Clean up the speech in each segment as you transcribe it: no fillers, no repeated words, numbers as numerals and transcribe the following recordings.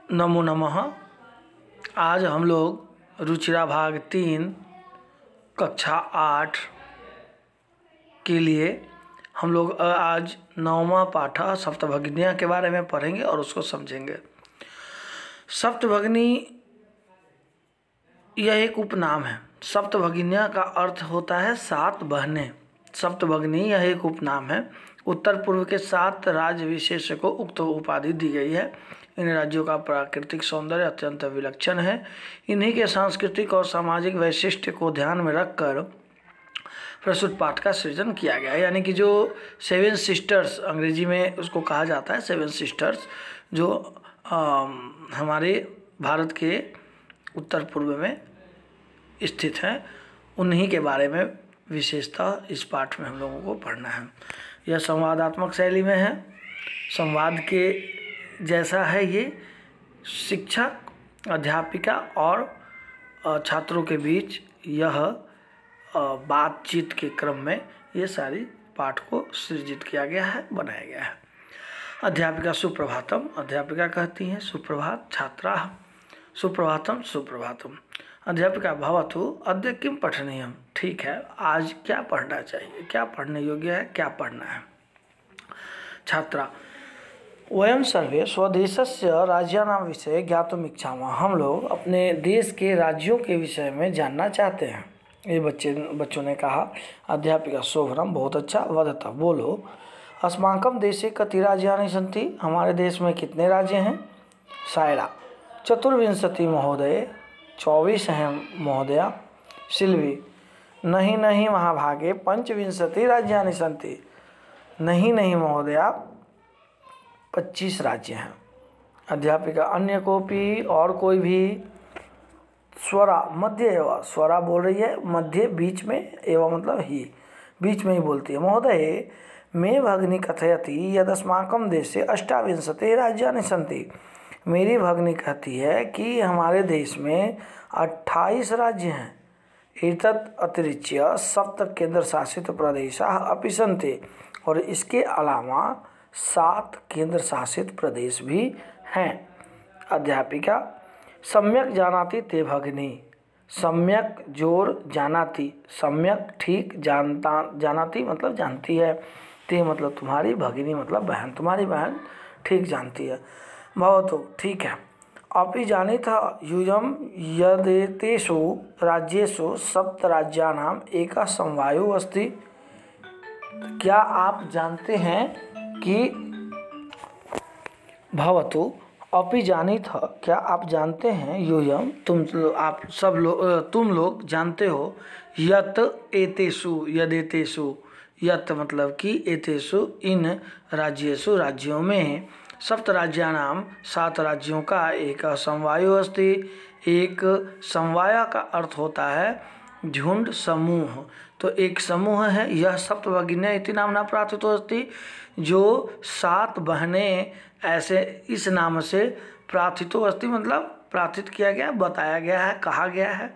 नमो नमः। आज हम लोग रुचिरा भाग 3 कक्षा 8 के लिए हम लोग आज 9वां पाठ सप्तभगिनियाँ के बारे में पढ़ेंगे और उसको समझेंगे। सप्तभगिनी यह एक उपनाम है। सप्तभगिनियाँ का अर्थ होता है 7 बहनें। सप्तभगिनी यह एक उपनाम है। उत्तर पूर्व के 7 राज्य विशेष को उक्त उपाधि दी गई है। इन राज्यों का प्राकृतिक सौंदर्य अत्यंत विलक्षण है। इन्हीं के सांस्कृतिक और सामाजिक वैशिष्ट्य को ध्यान में रखकर प्रस्तुत पाठ का सृजन किया गया है। यानी कि जो 7 सिस्टर्स अंग्रेजी में उसको कहा जाता है, 7 सिस्टर्स जो हमारे भारत के उत्तर पूर्व में स्थित हैं, उन्हीं के बारे में विशेषतः इस पाठ में हम लोगों को पढ़ना है। यह संवादात्मक शैली में है। संवाद के जैसा है ये। शिक्षक, अध्यापिका और छात्रों के बीच यह बातचीत के क्रम में ये सारी पाठ को सृजित किया गया है, बनाया गया है। अध्यापिका सुप्रभातम, अध्यापिका कहती हैं सुप्रभात। छात्रा सुप्रभातम सुप्रभातम। अध्यापिका भवतु अद्य किम पठनीयम। ठीक है, आज क्या पढ़ना चाहिए, क्या पढ़ने योग्य है, क्या पढ़ना है। छात्रा वयम सर्वे स्वदेशस्य राज्यानां विषये ज्ञातुम इच्छामः। हम लोग अपने देश के राज्यों के विषय में जानना चाहते हैं। ये बच्चों ने कहा। अध्यापिका शोभनम, बहुत अच्छा। वदत, बोलो। अस्माकं देशे कति राज्यानि सन्ति। हमारे देश में कितने राज्य हैं। सायरा चतुर्विंशति महोदय, 24 हैं महोदया। सिल्वी नहीं नहीं महाभागे, पंचविंशति राज्यानि सन्ति। नहीं नहीं महोदया, 25 राज्य हैं। अध्यापिका अन्य कोपी, और कोई भी। स्वरा मध्य एवं, स्वरा बोल रही है मध्य, बीच में, एवं मतलब ही, बीच में ही बोलती है। महोदय मे भगिनी कथयति यदस्माकं देशे 28 राज्यानि सन्ति। मेरी भगिनी कहती है कि हमारे देश में 28 राज्य हैं। एतत् अतिरिच्य 7 केंद्र शासित प्रदेशाः अपि सन्ति। और इसके अलावा 7 केंद्र शासित प्रदेश भी हैं। अध्यापिका सम्यक जानाति ते भगिनी। सम्यक जोर जानाति, सम्यक ठीक, जानाति मतलब जानती है, ते मतलब तुम्हारी, भगिनी मतलब बहन, तुम्हारी बहन ठीक जानती है। भवतु ठीक है। अपि जानीतः यूयं यदेतेषु राज्येषु 7 राज्यानां एकः समवायो अस्ति। क्या आप जानते हैं कि भवतु अपि जानीतः, क्या आप जानते हैं, यूयं तुम लोग जानते हो, यत एतेषु, यदेतेषु, यत मतलब कि एतेषु इन राज्येषु राज्यों में, 7 राज्यानां 7 राज्यों का एक समवायो अस्ति। एक समवाय का अर्थ होता है झुंड, समूह। तो एक समूह है। यह सप्तभगिन्या इति नाम्ना प्रार्थितो अस्ति। जो 7 बहनें ऐसे इस नाम से प्रार्थितो अस्ति मतलब प्रार्थित किया गया, बताया गया है, कहा गया है।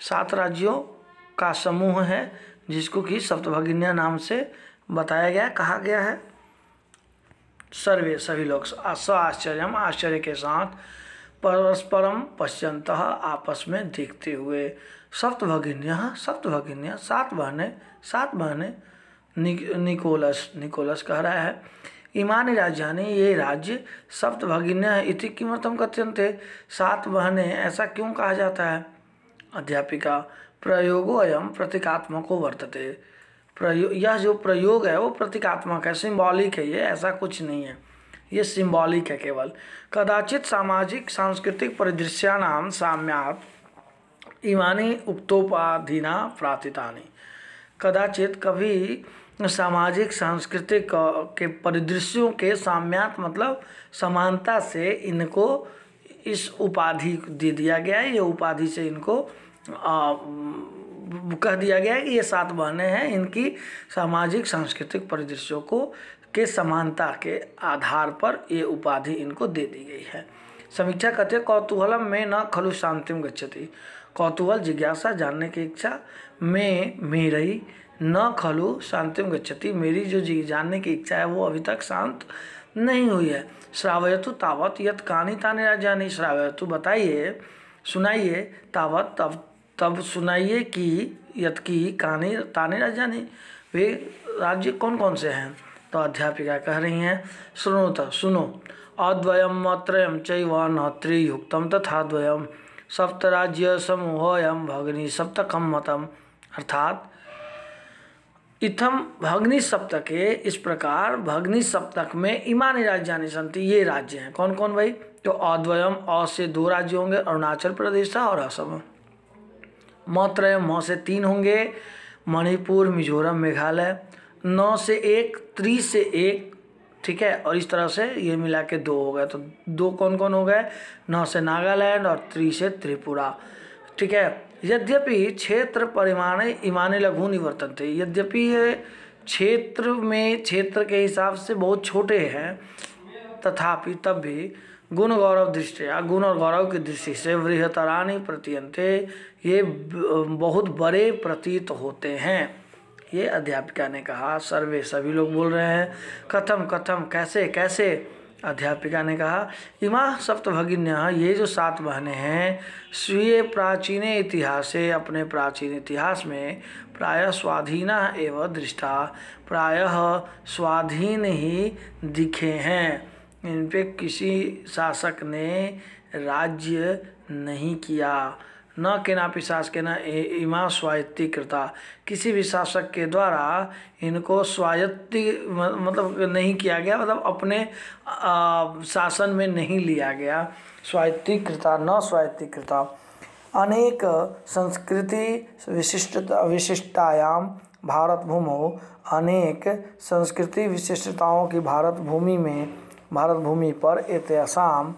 7 राज्यों का समूह है जिसको कि सप्तभगिन्या नाम से बताया गया, कहा गया है। सर्वे सभी लोग आश्चर्यम, आश्चर्य के साथ, परस्परम पश्यन्तः आपस में देखते हुए। सप्तभगिन्यः, सप्तभगिन्यः 7 बहनें, 7 बहनें। निकोलस कह रहा है इमानि राज्यानि, ये राज्य सप्तभगिन्यः इति किमर्थं कथ्यन्ते। 7 बहनें ऐसा क्यों कहा जाता है। अध्यापिका प्रयोगो अयम प्रतीकात्मको वर्तते। यह जो प्रयोग है वो प्रतीकात्मक है, सिंबॉलिक है। ये ऐसा कुछ नहीं है, ये सिंबॉलिक है केवल। कदाचित सामाजिक सांस्कृतिक परिदृश्यानां साम्यात् इमानि उक्तोपाधिना प्रार्थितानि। कदाचित कभी सामाजिक सांस्कृतिक के परिदृश्यों के साम्यात मतलब समानता से इनको इस उपाधि दे दिया गया है। ये उपाधि से इनको कह दिया गया है कि ये 7 बहनें हैं। इनकी सामाजिक सांस्कृतिक परिदृश्यों को के समानता के आधार पर ये उपाधि इनको दे दी गई है। समीक्षा कहते हैं कौतूहलम में न खलु शांतिम गच्छति। कौतूहल, जिज्ञासा, जानने की इच्छा में मेरी, न खलु शांतिम गच्छति, मेरी जो जानने की इच्छा है वो अभी तक शांत नहीं हुई है। श्रावयतु तावत यत कानि तानि राज्यानि, श्रावयतु बताइए, सुनाइए, तावत तब सुनाइए कि यत की कानि तानि राज्यानि, वे राज्य कौन कौन से हैं। तो अध्यापिका कह रही हैं शृणुत सुनो, अद्वयम अत्रयम चैव न त्रियुक्तम तथा द्वयम सप्तराज्य समूहोऽयं भगिनी सप्तकम मतम। अर्थात इत्थम भगनी सप्तके, इस प्रकार भगनी सप्तक में इमानि राज्यानि सन्ति, ये राज्य हैं। कौन कौन भाई? तो अद्वयम, अ से 2 राज्य होंगे, अरुणाचल प्रदेश और असम। मत्रयम, म से 3 होंगे, मणिपुर मिजोरम मेघालय। 9 से 1, त्रि से 1, ठीक है, और इस तरह से ये मिला के 2 हो गए। तो 2 कौन कौन हो गए? 9 से नागालैंड और 3 से त्रिपुरा, ठीक है। यद्यपि क्षेत्र परिमाणे इमानि लघूनि वर्तन्ते, यद्यपि ये क्षेत्र में क्षेत्र के हिसाब से बहुत छोटे हैं, तथापि तब भी गुण गौरव दृष्टिया, गुण और गौरव की दृष्टि से बृहतरानि प्रतीयन्ते, ये बहुत बड़े प्रतीत होते हैं। ये अध्यापिका ने कहा। सर्वे, सभी लोग बोल रहे हैं। कथम कथम, कैसे कैसे? अध्यापिका ने कहा इमा सप्तभगिन्यः, ये जो 7 बहनें हैं, स्वीय प्राचीन इतिहासे, अपने प्राचीन इतिहास में प्रायः स्वाधीना एवं दृष्टा, प्रायः स्वाधीन ही दिखे हैं। इन पे किसी शासक ने राज्य नहीं किया। न केनापि शासकेन इमा स्वायत्तीकृता, किसी भी शासक के द्वारा इनको स्वायत्ती मतलब नहीं किया गया, मतलब अपने शासन में नहीं लिया गया। स्वायत्तीकृता, न स्वायत्तीकृता। अनेक संस्कृति विशिष्टतायां भारत भूमौ, अनेक संस्कृति विशिष्टताओं की भारत भूमि पर एतेषां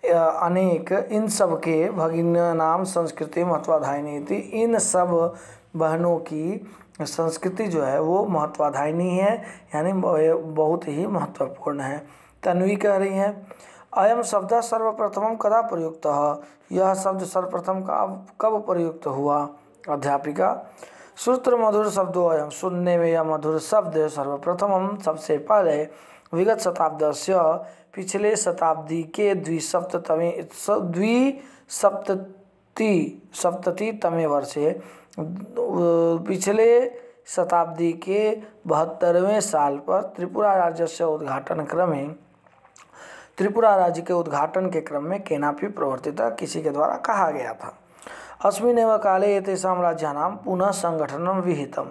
अनेक, इन सब के भगिन्यानां संस्कृति महत्वाधायिनी थी, इन सब बहनों की संस्कृति जो है वो महत्वाधायिनी है, यानी बहुत ही महत्वपूर्ण है। तन्वी कह रही हैं अयम शब्द सर्वप्रथम कदा प्रयुक्तः, यह शब्द सर्वप्रथम कब प्रयुक्त हुआ? अध्यापिका श्रुत्र मधुर शब्दों अयम, सुनने में यह मधुर शब्द सर्वप्रथम सबसे पहले विगत शताब्दस्य, पिछले शताब्दी के द्विसप्ततितमे वर्षे, पिछले शताब्दी के 72वें साल पर त्रिपुरा राज्य के उद्घाटन के क्रम में केनापि प्रवर्तित, किसी के द्वारा कहा गया था। अस्मिन्नेव काले एतेषां राज्यानां पुनः संगठनं विहितम्,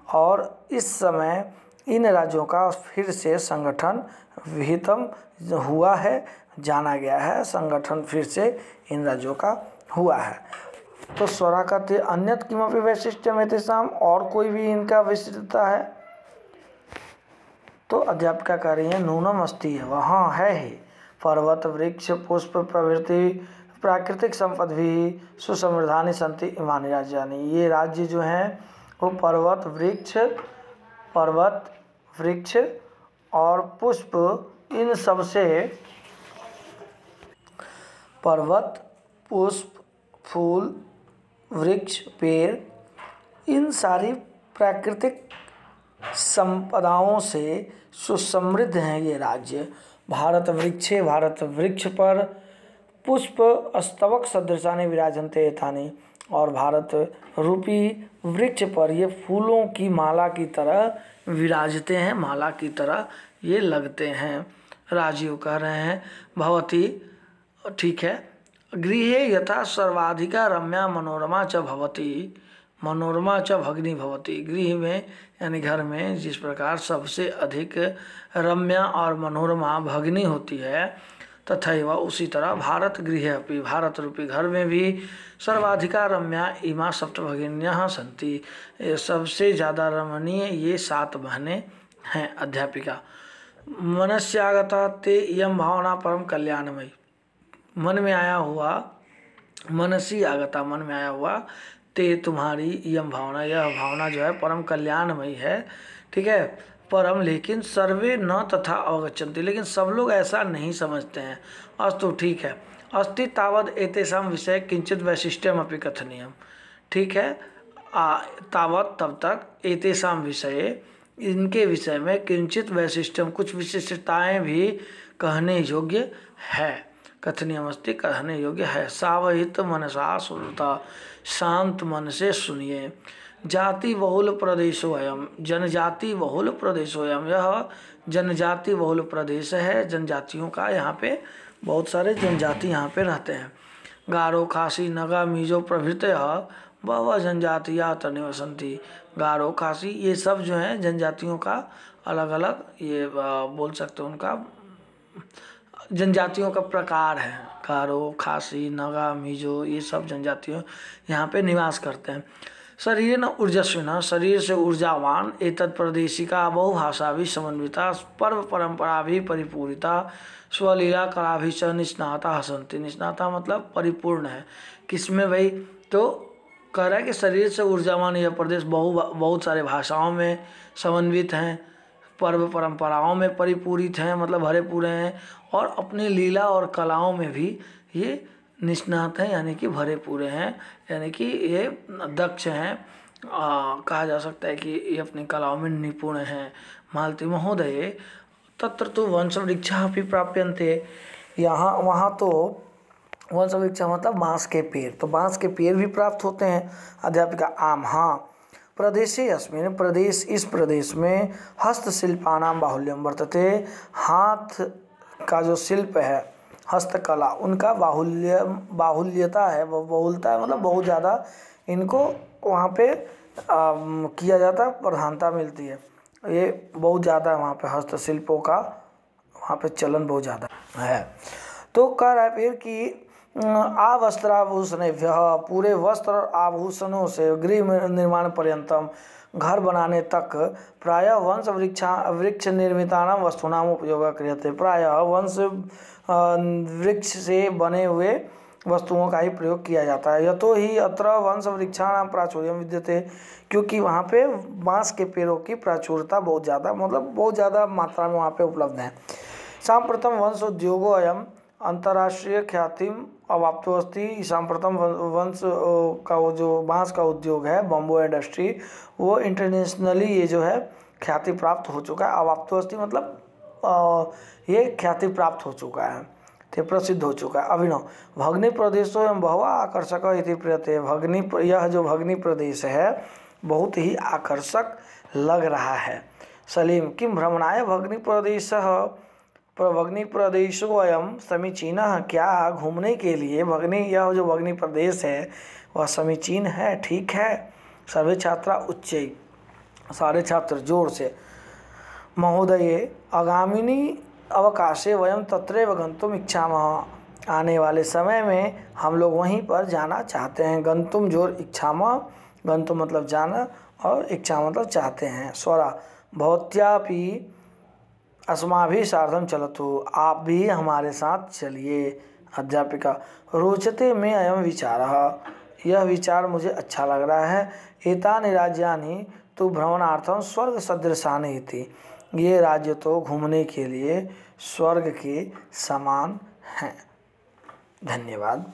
और इस समय इन राज्यों का फिर से संगठन विहितम हुआ है, जाना गया है, संगठन फिर से इन राज्यों का हुआ है। तो स्वरा कहते अन्यत किमपि वैशिष्ट्यम एतेषां, और कोई भी इनका विशिष्टता है? तो अध्यापिका कह रही है नूनम अस्ति, वहाँ है ही, पर्वत वृक्ष पुष्प प्रभृति प्राकृतिक संपद भी सुसमृद्धानि सन्ति इमानि राज्यानि, ये राज्य जो हैं वो पर्वत वृक्ष और पुष्प, इन सब से, पर्वत पुष्प फूल वृक्ष पेड़, इन सारी प्राकृतिक संपदाओं से सुसमृद्ध हैं ये राज्य। भारत वृक्ष पर पुष्प स्तवक सदृशानि विराजन्ते एतानि, और भारत रूपी वृक्ष पर ये फूलों की माला की तरह विराजते हैं, माला की तरह ये लगते हैं। राजीव कह रहे हैं भवती, ठीक है, गृहे यथा सर्वाधिका रम्या मनोरमा च भवती, मनोरमा च भगिनी भवती, गृह में यानी घर में जिस प्रकार सबसे अधिक रम्या और मनोरमा भगिनी होती है, तथैव उसी तरह भारत गृहे अपि, भारत रूपी घर में भी सर्वाधिका रम्या इमा सप्तभगिन्यः सन्ति, सबसे ज़्यादा रमणीय ये 7 बहनें हैं। अध्यापिका मनस्यागता ते इयं भावना परम कल्याणमयी, मन में आया हुआ, मनसी आगता, मन में आया हुआ, ते तुम्हारी इयं भावना, यह भावना जो है परम कल्याणमयी है, ठीक है। परम, लेकिन सर्वे न तथा अवगच्छन्ति, लेकिन सब लोग ऐसा नहीं समझते हैं। अस्तु, ठीक है। अस्ति तावद एतेषां विषय किंचित वैशिष्ट्यम अपि कथनीयम, ठीक है। तावत तब तक, एतेषां विषय इनके विषय में किंचित वैशिष्ट्यम कुछ विशिष्टताएं भी कहने योग्य है। कथनीयमस्ति कहने योग्य है। सावहित मनसा सुनता, शांत मन से सुनिए। जाति बहुल प्रदेशोऽयं, जनजाति बहुल प्रदेशोऽयं, यह जनजाति बहुल प्रदेश है। जनजातियों का यहाँ पे बहुत सारे जनजाति यहाँ पे रहते हैं। गारो खासी नगा मिजो प्रभृतयः बहवः जनजातियाँ अत्र निवसन्ति। गारो खासी ये सब जो हैं जनजातियों का अलग अलग ये बोल सकते हैं उनका जनजातियों का प्रकार है। गारो खासी नगा मिजो ये सब जनजातियों यहाँ पे निवास करते हैं। शरीर न ऊर्जस्विना, शरीर से ऊर्जावान। एतत् प्रदेशिका बहुभाषा भी समन्विता, पर्व परंपरा भी परिपूरिता, स्वलीला कला भी च निष्णाता हसंती। निष्णाता मतलब परिपूर्ण है। किसमें भाई? तो कह रहा है कि शरीर से ऊर्जावान यह प्रदेश बहुत सारे भाषाओं में समन्वित हैं, पर्व परंपराओं में परिपूरित हैं मतलब भरे पूरे हैं, और अपनी लीला और कलाओं में भी ये निष्णात हैं यानी कि भरे पूरे हैं, यानी कि ये दक्ष हैं। कहा जा सकता है कि ये अपनी कलाओं में निपुण हैं। मालती महोदय तत्र तो वंशवृक्षा अपि प्राप्यन्ते। यहाँ वहाँ तो वंशवृक्षा मतलब बाँस के पेड़, तो बाँस के पेड़ भी प्राप्त होते हैं। अध्यापिका आम, हाँ। प्रदेशे अस्मिन्, प्रदेश इस प्रदेश में हस्तशिल्पानां बाहुल्यम वर्तते। हाथ का जो शिल्प है, हस्तकला, उनका बाहुल्यता है, वो बहुलता है मतलब बहुत ज़्यादा इनको वहाँ पे किया जाता है, प्रधानता मिलती है। ये बहुत ज़्यादा है वहाँ पे, हस्तशिल्पों का वहाँ पे चलन बहुत ज़्यादा है। तो कह रहा है फिर कि आवस्त्राभूषणेभ्यः, पूरे वस्त्र और आभूषणों से, गृह निर्माण पर्यंतम, घर बनाने तक, प्रायः वृक्ष निर्मितानां वस्तूनां उपयोग क्रियते। प्रायः वृक्ष से बने हुए वस्तुओं का ही प्रयोग किया जाता है। यतो ही अत्र वंशवृक्षाणां प्राचुर्यं विद्यते, क्योंकि वहाँ पे बाँस के पेड़ों की प्राचुर्यता बहुत ज़्यादा मतलब बहुत ज़्यादा मात्रा में वहाँ पे उपलब्ध है। सांप्रतम वंश उद्योगो अयम अंतर्राष्ट्रीय ख्यातिम अवाप्तो अस्ति। सांप्रतम वंश का वो जो बाँस का उद्योग है, बम्बो इंडस्ट्री, वो इंटरनेशनली ये जो है ख्याति प्राप्त हो चुका है। अवाप्तो अस्ति मतलब ये ख्याति प्राप्त हो चुका है, ते प्रसिद्ध हो चुका है। अभिनव भगनी प्रदेशो एवं बहुआ आकर्षक इति प्रियते। भगनी, यह जो भगनी प्रदेश है बहुत ही आकर्षक लग रहा है। सलीम किम भ्रमणाय भगनी प्रदेशो अयम समीचीनः, क्या घूमने के लिए यह जो भगनी प्रदेश है वह समीचीन है, ठीक है। सर्वे छात्रा उच्चै, सारे छात्र जोर से। महोदये आगामिनी अवकाशे वयम तत्रैव गन्तुम इच्छामः। आने वाले समय में हम लोग वहीं पर जाना चाहते हैं। गन्तुम जोर इच्छामः, गन्तुम मतलब जाना और इच्छा मतलब चाहते हैं। स्वरा भवत्यापि अस्माभिः सार्धं चलतु, आप भी हमारे साथ चलिए। अध्यापिका रोचते में अयम विचारः, यह विचार मुझे अच्छा लग रहा है। एतानि राज्यानि तु भ्रमणार्थम स्वर्ग सदृशानि इति, ये राज्य तो घूमने के लिए स्वर्ग के समान हैं। धन्यवाद।